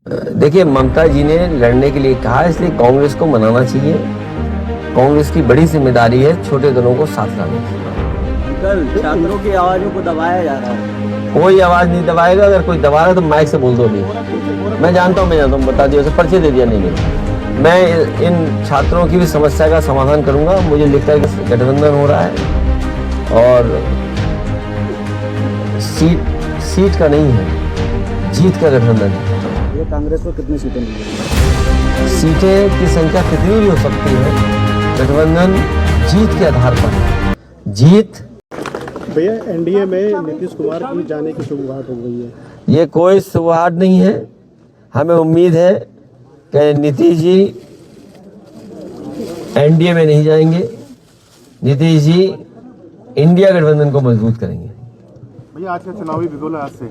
देखिए, ममता जी ने लड़ने के लिए कहा, इसलिए कांग्रेस को मनाना चाहिए। कांग्रेस की बड़ी जिम्मेदारी है छोटे दलों को साथ लाने की। कल छात्रों की आवाजों को दबाया जा रहा है। कोई आवाज नहीं दबाएगा। अगर कोई दबा रहा है तो माइक से बोल दो भी। मैं जानता हूँ, बता दिया, उसे पर्चे दे दिया। नहीं, मैं इन छात्रों की भी समस्या का समाधान करूंगा। मुझे लिखता है कि गठबंधन हो रहा है और सीट का नहीं है, जीत का गठबंधन है। ये कांग्रेस को कितनी सीटें मिलेंगी? सीटें की संख्या कितनी भी हो सकती है, गठबंधन जीत के आधार पर है। जीत। भैया, एनडीए में नीतीश कुमार की जाने की शुरुआत हो गई है। ये कोई शुरुआत नहीं है। हमें उम्मीद है कि नीतीश जी एनडीए में नहीं जाएंगे। नीतीश जी इंडिया गठबंधन को मजबूत करेंगे। भैया, आज का चुनावी बिगुल आज से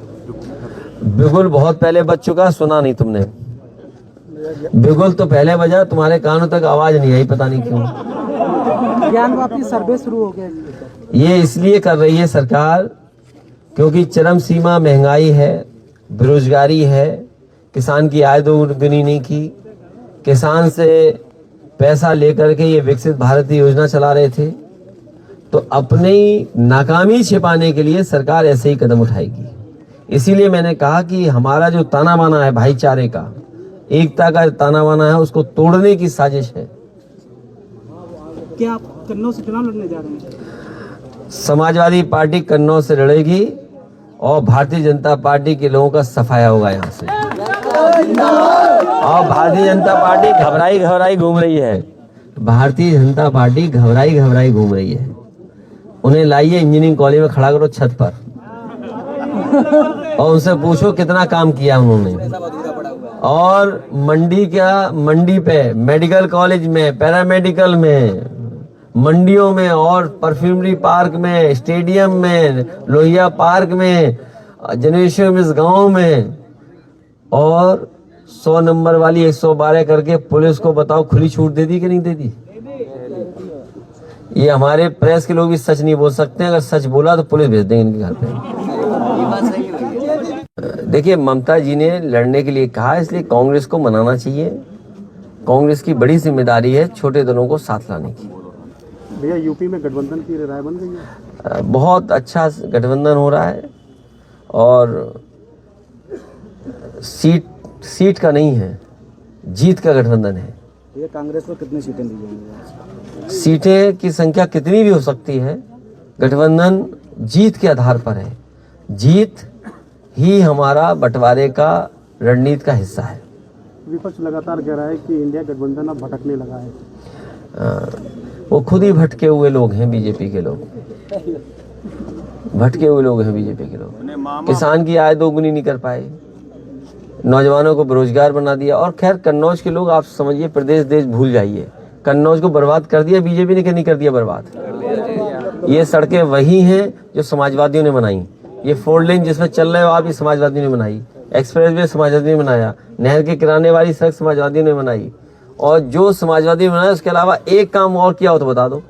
बिगुल बहुत पहले बज चुका, सुना नहीं तुमने। बिगुल तो पहले बजा, तुम्हारे कानों तक आवाज नहीं आई, पता नहीं क्यों। ज्ञान वापी सर्वे शुरू हो गया। ये इसलिए कर रही है सरकार क्योंकि चरम सीमा महंगाई है, बेरोजगारी है, किसान की आय दोगुनी नहीं की। किसान से पैसा लेकर के ये विकसित भारत की योजना चला रहे थे, तो अपनी नाकामी छिपाने के लिए सरकार ऐसे ही कदम उठाएगी। इसीलिए मैंने कहा कि हमारा जो ताना बाना है भाईचारे का, एकता का ताना बाना है, उसको तोड़ने की साजिश है। क्या आप कन्नौज से चुनाव लड़ने जा रहे हैं? समाजवादी पार्टी कन्नौज से लड़ेगी और भारतीय जनता पार्टी के लोगों का सफाया होगा यहाँ से। और भारतीय जनता पार्टी घबराई घबराई घूम रही है। भारतीय जनता पार्टी घबराई घबराई घूम रही है। उन्हें लाइए इंजीनियरिंग कॉलेज में खड़ा करो छत पर और उनसे पूछो कितना काम किया उन्होंने। और मंडी पे, मेडिकल कॉलेज में, पैरामेडिकल में, मंडियों में और परफ्यूमरी पार्क में, स्टेडियम में, लोहिया पार्क में, जनरेशन में, इस गांव में, और 100 नंबर वाली 112 करके पुलिस को बताओ खुली छूट दे दी कि नहीं दे दी। ये हमारे प्रेस के लोग भी सच नहीं बोल सकते हैं। अगर सच बोला तो पुलिस भेज देंगे इनके घर पे। देखिए, ममता जी ने लड़ने के लिए कहा, इसलिए कांग्रेस को मनाना चाहिए। कांग्रेस की बड़ी जिम्मेदारी है छोटे दलों को साथ लाने की। भैया, यूपी में गठबंधन की राय बन गई है। बहुत अच्छा गठबंधन हो रहा है और सीट का नहीं है, जीत का गठबंधन है। ये कांग्रेस को कितनी सीटें मिलेंगी? सीटें की संख्या कितनी भी हो सकती है, गठबंधन जीत के आधार पर है। जीत ही हमारा बंटवारे का रणनीति का हिस्सा है। विपक्ष लगातार कह रहा है कि इंडिया गठबंधन अब भटकने लगा है। वो खुद ही भटके हुए लोग हैं, बीजेपी के लोग भटके हुए लोग हैं। बीजेपी के लोग किसान की आय दोगुनी नहीं कर पाए, नौजवानों को बेरोजगार बना दिया। और खैर, कन्नौज के लोग आप समझिए, प्रदेश देश भूल जाइए, कन्नौज को बर्बाद कर दिया बीजेपी ने। नहीं कर दिया बर्बाद। ये सड़कें वही हैं जो समाजवादियों ने बनाई। ये 4 लेन जिसमें चल रहे हो आप, ये समाजवादियों ने बनाई। एक्सप्रेसवे समाजवादियों ने बनाया। नहर के किनारे वाली सड़क समाजवादियों ने बनाई। और जो समाजवादियों ने बनाया, उसके अलावा एक काम और किया हो तो बता दो।